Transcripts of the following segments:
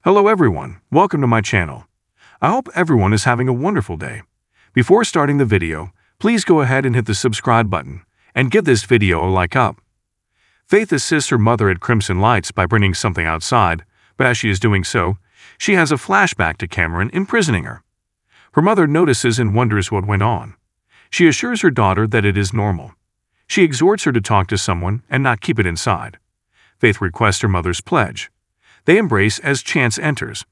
Hello everyone, welcome to my channel. I hope everyone is having a wonderful day. Before starting the video, please go ahead and hit the subscribe button and give this video a like up. Faith assists her mother at Crimson Lights by bringing something outside, but as she is doing so, she has a flashback to Cameron imprisoning her. Her mother notices and wonders what went on. She assures her daughter that it is normal. She exhorts her to talk to someone and not keep it inside. Faith requests her mother's pledge. They embrace as Chance enters.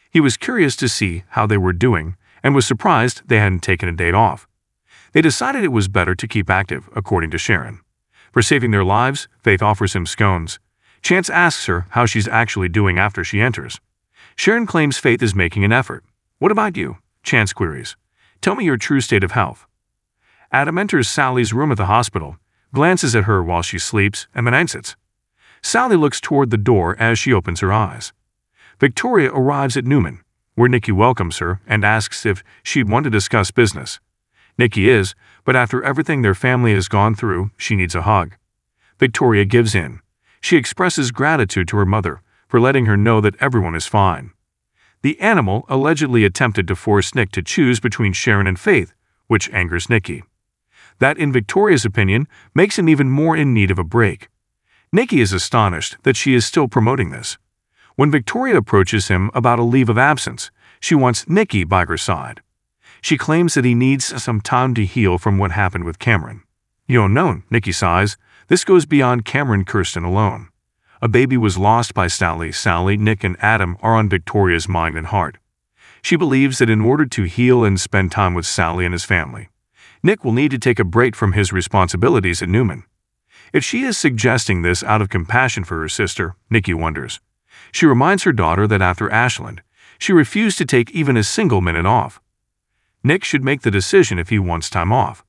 He was curious to see how they were doing and was surprised they hadn't taken a date off. They decided it was better to keep active, according to Sharon. For saving their lives, Faith offers him scones. Chance asks her how she's actually doing after she enters. Sharon claims Faith is making an effort. "What about you?" Chance queries. "Tell me your true state of health." Adam enters Sally's room at the hospital, glances at her while she sleeps, and then exits. Sally looks toward the door as she opens her eyes. Victoria arrives at Newman, where Nikki welcomes her and asks if she'd want to discuss business. Nikki is, but after everything their family has gone through, she needs a hug. Victoria gives in. She expresses gratitude to her mother for letting her know that everyone is fine. The animal allegedly attempted to force Nick to choose between Sharon and Faith, which angers Nikki. That, in Victoria's opinion, makes him even more in need of a break. Nikki is astonished that she is still promoting this. When Victoria approaches him about a leave of absence, she wants Nikki by her side. She claims that he needs some time to heal from what happened with Cameron. "You don't know," Nikki sighs. "This goes beyond Cameron Kirsten alone. A baby was lost by Sally. Sally, Nick, and Adam are on Victoria's mind and heart. She believes that in order to heal and spend time with Sally and his family, Nick will need to take a break from his responsibilities at Newman. If she is suggesting this out of compassion for her sister, Nikki wonders. She reminds her daughter that after Ashland, she refused to take even a single minute off. Nick should make the decision if he wants time off.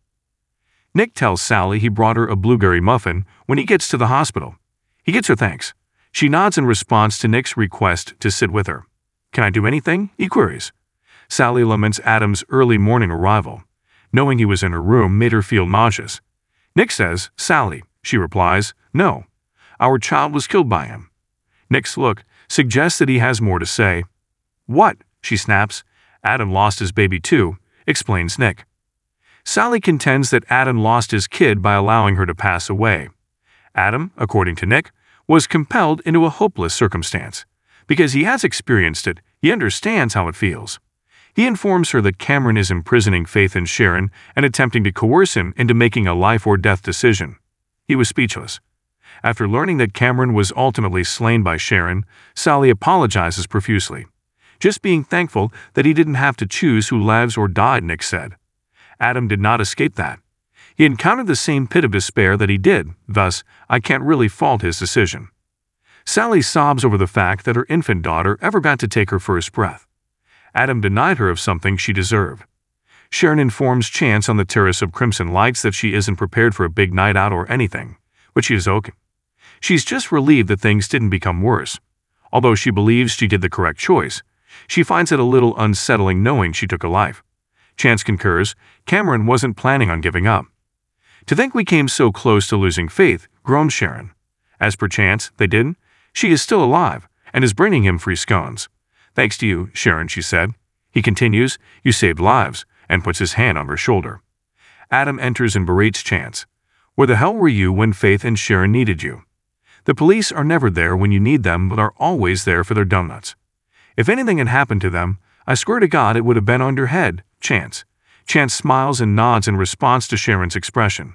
Nick tells Sally he brought her a blueberry muffin when he gets to the hospital. He gets her thanks. She nods in response to Nick's request to sit with her. "Can I do anything?" he queries. Sally laments Adam's early morning arrival. Knowing he was in her room made her feel nauseous. Nick says, "Sally," she replies, "No. Our child was killed by him." Nick's look suggests that he has more to say. "What?" she snaps. "Adam lost his baby too," explains Nick. Sally contends that Adam lost his kid by allowing her to pass away. Adam, according to Nick, was compelled into a hopeless circumstance. Because he has experienced it, he understands how it feels. He informs her that Cameron is imprisoning Faith and Sharon and attempting to coerce him into making a life-or-death decision. He was speechless. After learning that Cameron was ultimately slain by Sharon, Sally apologizes profusely. "Just being thankful that he didn't have to choose who lives or died," Nick said. Adam did not escape that. He encountered the same pit of despair that he did, thus, I can't really fault his decision. Sally sobs over the fact that her infant daughter ever got to take her first breath. Adam denied her of something she deserved. Sharon informs Chance on the terrace of Crimson Lights that she isn't prepared for a big night out or anything, but she is okay. She's just relieved that things didn't become worse. Although she believes she did the correct choice, she finds it a little unsettling knowing she took a life. Chance concurs, Cameron wasn't planning on giving up. "To think we came so close to losing Faith," groans Sharon. As per Chance, they didn't. She is still alive and is bringing him free scones. "Thanks to you, Sharon," she said. He continues, "You saved lives," and puts his hand on her shoulder. Adam enters and berates Chance. "Where the hell were you when Faith and Sharon needed you? The police are never there when you need them but are always there for their donuts. If anything had happened to them, I swear to God it would have been on your head, Chance." Chance smiles and nods in response to Sharon's expression.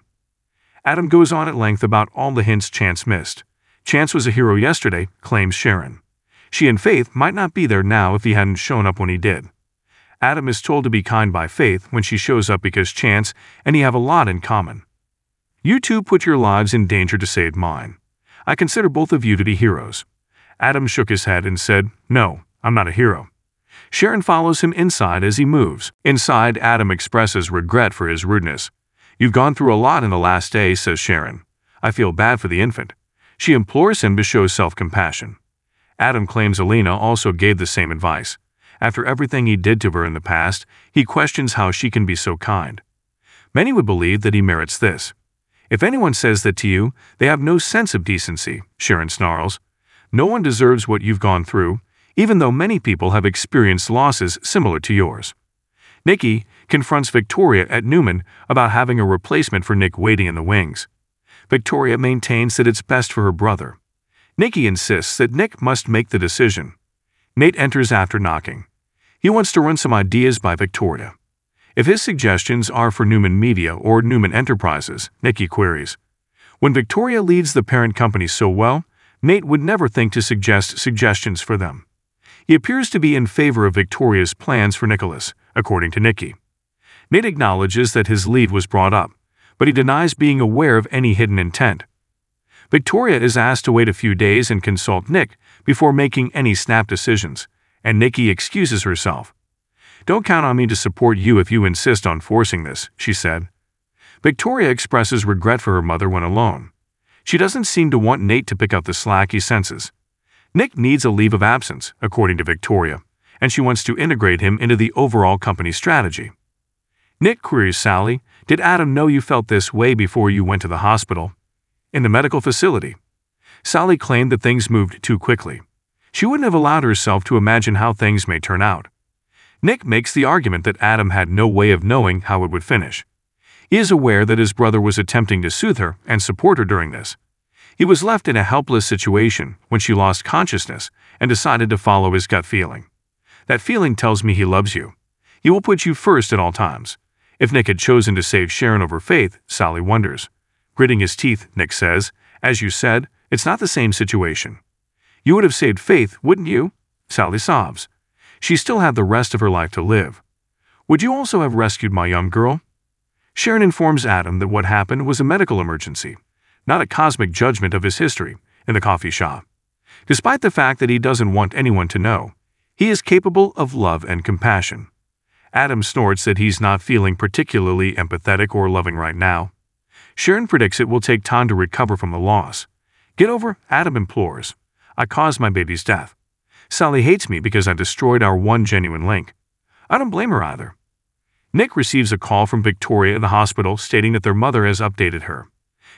Adam goes on at length about all the hints Chance missed. "Chance was a hero yesterday," claims Sharon. She and Faith might not be there now if he hadn't shown up when he did. Adam is told to be kind by Faith when she shows up because Chance and he have a lot in common. "You two put your lives in danger to save mine. I consider both of you to be heroes." Adam shook his head and said, "No, I'm not a hero." Sharon follows him inside as he moves. Inside, Adam expresses regret for his rudeness. "You've gone through a lot in the last day," says Sharon. "I feel bad for the infant." She implores him to show self-compassion. Adam claims Alina also gave the same advice. After everything he did to her in the past, he questions how she can be so kind. Many would believe that he merits this. "If anyone says that to you, they have no sense of decency," Sharon snarls. "No one deserves what you've gone through. even though many people have experienced losses similar to yours. Nikki confronts Victoria at Newman about having a replacement for Nick waiting in the wings. Victoria maintains that it's best for her brother. Nikki insists that Nick must make the decision. Nate enters after knocking. He wants to run some ideas by Victoria. If his suggestions are for Newman Media or Newman Enterprises, Nikki queries. When Victoria leads the parent company so well, Nate would never think to suggest suggestions for them. He appears to be in favor of Victoria's plans for Nicholas, according to Nikki. Nate acknowledges that his lead was brought up, but he denies being aware of any hidden intent. Victoria is asked to wait a few days and consult Nick before making any snap decisions, and Nikki excuses herself. "Don't count on me to support you if you insist on forcing this," she said. Victoria expresses regret for her mother when alone. She doesn't seem to want Nate to pick up the slack he senses. Nick needs a leave of absence, according to Victoria, and she wants to integrate him into the overall company strategy. Nick queries Sally, "Did Adam know you felt this way before you went to the hospital?" "In the medical facility." Sally claimed that things moved too quickly. She wouldn't have allowed herself to imagine how things may turn out. Nick makes the argument that Adam had no way of knowing how it would finish. He is aware that his brother was attempting to soothe her and support her during this. He was left in a helpless situation when she lost consciousness and decided to follow his gut feeling. "That feeling tells me he loves you. He will put you first at all times." If Nick had chosen to save Sharon over Faith, Sally wonders. Gritting his teeth, Nick says, "As you said, it's not the same situation." "You would have saved Faith, wouldn't you?" Sally sobs. She still had the rest of her life to live. "Would you also have rescued my young girl?" Sharon informs Adam that what happened was a medical emergency, not a cosmic judgment of his history, in the coffee shop. Despite the fact that he doesn't want anyone to know, he is capable of love and compassion. Adam snorts that he's not feeling particularly empathetic or loving right now. Sharon predicts it will take time to recover from the loss. "Get over," Adam implores. "I caused my baby's death. Sally hates me because I destroyed our one genuine link." I don't blame her either. Nick receives a call from Victoria at the hospital stating that their mother has updated her.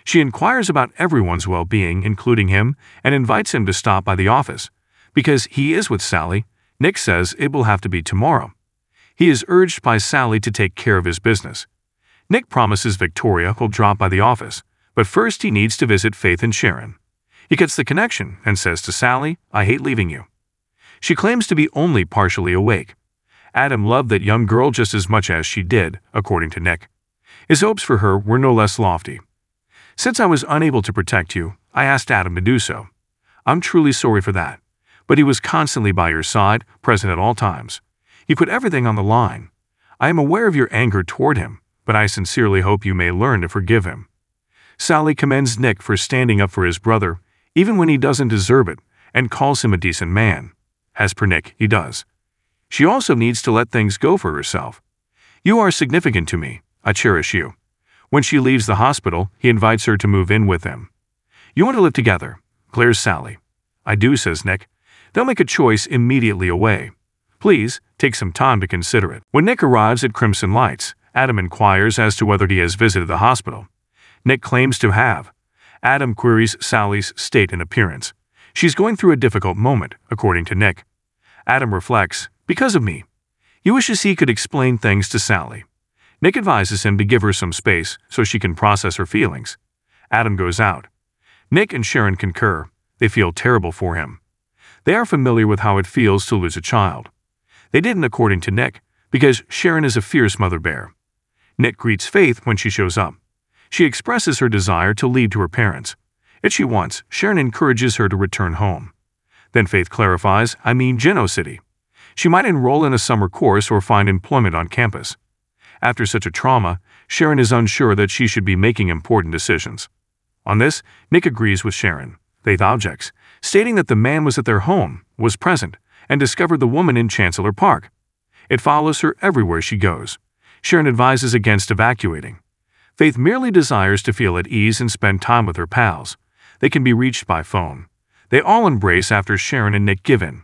She inquires about everyone's well-being, including him, and invites him to stop by the office. Because he is with Sally, Nick says it will have to be tomorrow. He is urged by Sally to take care of his business. Nick promises Victoria he'll drop by the office, but first he needs to visit Faith and Sharon. He gets the connection and says to Sally, "I hate leaving you." She claims to be only partially awake. Adam loved that young girl just as much as she did, according to Nick. His hopes for her were no less lofty. "Since I was unable to protect you, I asked Adam to do so. I'm truly sorry for that. But he was constantly by your side, present at all times. He put everything on the line. I am aware of your anger toward him, but I sincerely hope you may learn to forgive him." Sally commends Nick for standing up for his brother, even when he doesn't deserve it, and calls him a decent man. As per Nick, he does. She also needs to let things go for herself. "You are significant to me. I cherish you." When she leaves the hospital, he invites her to move in with him. "You want to live together?" glares Sally. "I do," says Nick. They'll make a choice immediately away. "Please, take some time to consider it." When Nick arrives at Crimson Lights, Adam inquires as to whether he has visited the hospital. Nick claims to have. Adam queries Sally's state and appearance. She's going through a difficult moment, according to Nick. Adam reflects, "Because of me." He wishes he could explain things to Sally. Nick advises him to give her some space so she can process her feelings. Adam goes out. Nick and Sharon concur. They feel terrible for him. They are familiar with how it feels to lose a child. They didn't, according to Nick, because Sharon is a fierce mother bear. Nick greets Faith when she shows up. She expresses her desire to leave to her parents. If she wants, Sharon encourages her to return home. Then Faith clarifies, "I mean Geno City." She might enroll in a summer course or find employment on campus. After such a trauma, Sharon is unsure that she should be making important decisions. On this, Nick agrees with Sharon. Faith objects, stating that the man was at their home, was present, and discovered the woman in Chancellor Park. It follows her everywhere she goes. Sharon advises against evacuating. Faith merely desires to feel at ease and spend time with her pals. They can be reached by phone. They all embrace after Sharon and Nick give in.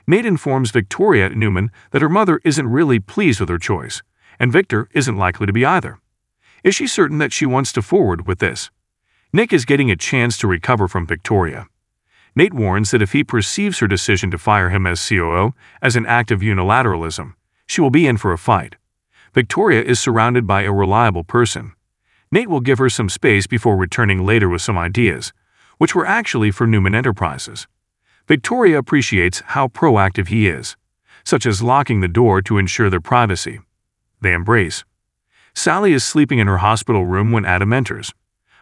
Nate informs Victoria Newman that her mother isn't really pleased with her choice, and Victor isn't likely to be either. Is she certain that she wants to forward with this? Nick is getting a chance to recover from Victoria. Nate warns that if he perceives her decision to fire him as COO as an act of unilateralism, she will be in for a fight. Victoria is surrounded by a reliable person. Nate will give her some space before returning later with some ideas, which were actually for Newman Enterprises. Victoria appreciates how proactive he is, such as locking the door to ensure their privacy. They embrace. Sally is sleeping in her hospital room when Adam enters.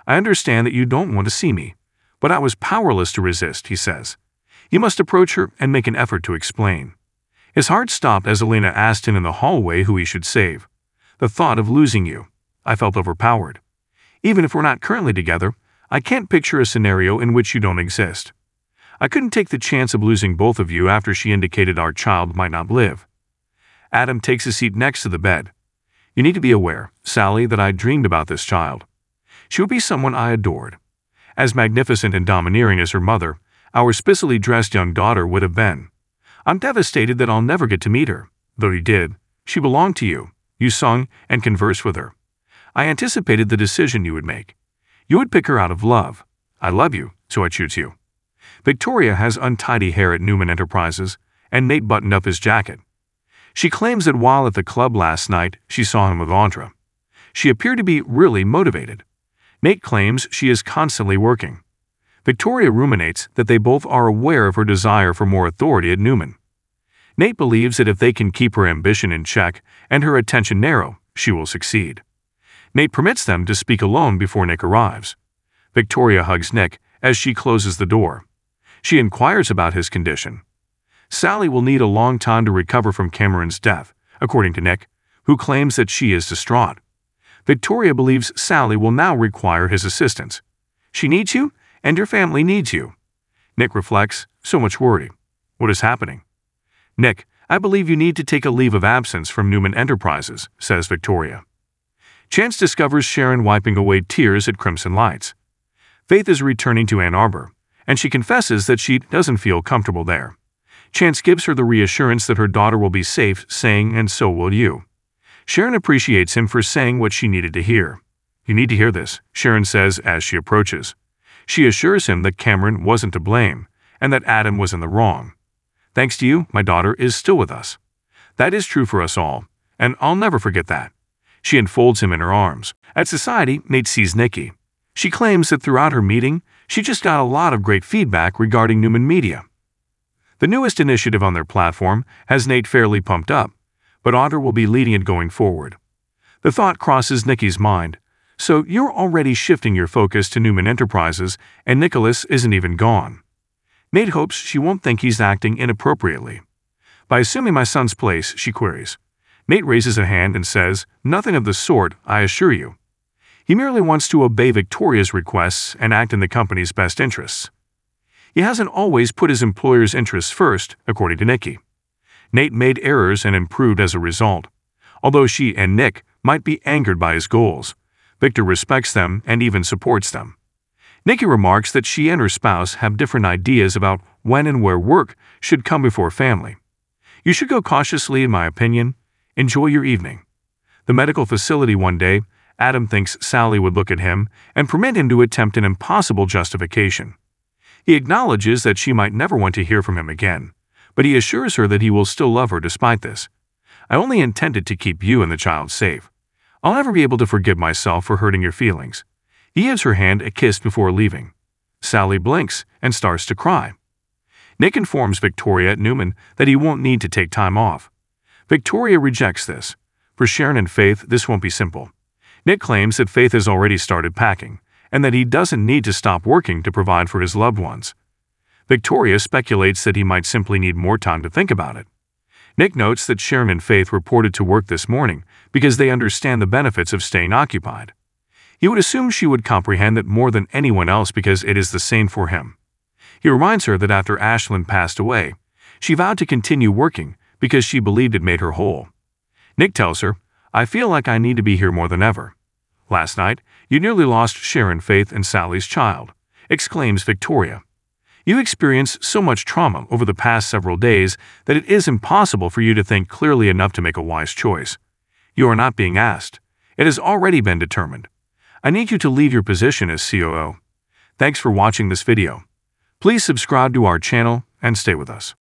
"I understand that you don't want to see me, but I was powerless to resist," he says. He must approach her and make an effort to explain. His heart stopped as Elena asked him in the hallway who he should save. "The thought of losing you. I felt overpowered. Even if we're not currently together, I can't picture a scenario in which you don't exist. I couldn't take the chance of losing both of you after she indicated our child might not live." Adam takes a seat next to the bed. "You need to be aware, Sally, that I dreamed about this child. She would be someone I adored. As magnificent and domineering as her mother, our spicily dressed young daughter would have been. I'm devastated that I'll never get to meet her, though you did. She belonged to you. You sung and conversed with her. I anticipated the decision you would make. You would pick her out of love. I love you, so I choose you." Victoria has untidy hair at Newman Enterprises, and Nate buttoned up his jacket. She claims that while at the club last night, she saw him with Andra. She appeared to be really motivated. Nate claims she is constantly working. Victoria ruminates that they both are aware of her desire for more authority at Newman. Nate believes that if they can keep her ambition in check and her attention narrow, she will succeed. Nate permits them to speak alone before Nick arrives. Victoria hugs Nick as she closes the door. She inquires about his condition. Sally will need a long time to recover from Cameron's death, according to Nick, who claims that she is distraught. Victoria believes Sally will now require his assistance. "She needs you, and your family needs you." Nick reflects, "So much worry. What is happening?" "Nick, I believe you need to take a leave of absence from Newman Enterprises," says Victoria. Chance discovers Sharon wiping away tears at Crimson Lights. Faith is returning to Ann Arbor, and she confesses that she doesn't feel comfortable there. Chance gives her the reassurance that her daughter will be safe, saying, "And so will you." Sharon appreciates him for saying what she needed to hear. "You need to hear this," Sharon says as she approaches. She assures him that Cameron wasn't to blame, and that Adam was in the wrong. "Thanks to you, my daughter is still with us. That is true for us all, and I'll never forget that." She enfolds him in her arms. At Society, Nate sees Nikki. She claims that throughout her meeting, she just got a lot of great feedback regarding Newman Media. The newest initiative on their platform has Nate fairly pumped up, but Audra will be leading it going forward. The thought crosses Nikki's mind, "So you're already shifting your focus to Newman Enterprises, and Nicholas isn't even gone." Nate hopes she won't think he's acting inappropriately. "By assuming my son's place," she queries. Nate raises a hand and says, "Nothing of the sort, I assure you." He merely wants to obey Victoria's requests and act in the company's best interests. He hasn't always put his employer's interests first, according to Nikki. Nate made errors and improved as a result. Although she and Nick might be angered by his goals, Victor respects them and even supports them. Nikki remarks that she and her spouse have different ideas about when and where work should come before family. "You should go cautiously, in my opinion. Enjoy your evening." The medical facility one day, Adam thinks Sally would look at him and permit him to attempt an impossible justification. He acknowledges that she might never want to hear from him again, but he assures her that he will still love her despite this. "I only intended to keep you and the child safe. I'll never be able to forgive myself for hurting your feelings." He gives her hand a kiss before leaving. Sally blinks and starts to cry. Nick informs Victoria at Newman that he won't need to take time off. Victoria rejects this. For Sharon and Faith, this won't be simple. Nick claims that Faith has already started packing, and that he doesn't need to stop working to provide for his loved ones. Victoria speculates that he might simply need more time to think about it. Nick notes that Sharon and Faith reported to work this morning because they understand the benefits of staying occupied. He would assume she would comprehend that more than anyone else because it is the same for him. He reminds her that after Ashlyn passed away, she vowed to continue working because she believed it made her whole. Nick tells her, "I feel like I need to be here more than ever." "Last night, you nearly lost Sharon, Faith, and Sally's child," exclaims Victoria. "You experienced so much trauma over the past several days that it is impossible for you to think clearly enough to make a wise choice. You are not being asked. It has already been determined. I need you to leave your position as COO. Thanks for watching this video. Please subscribe to our channel and stay with us.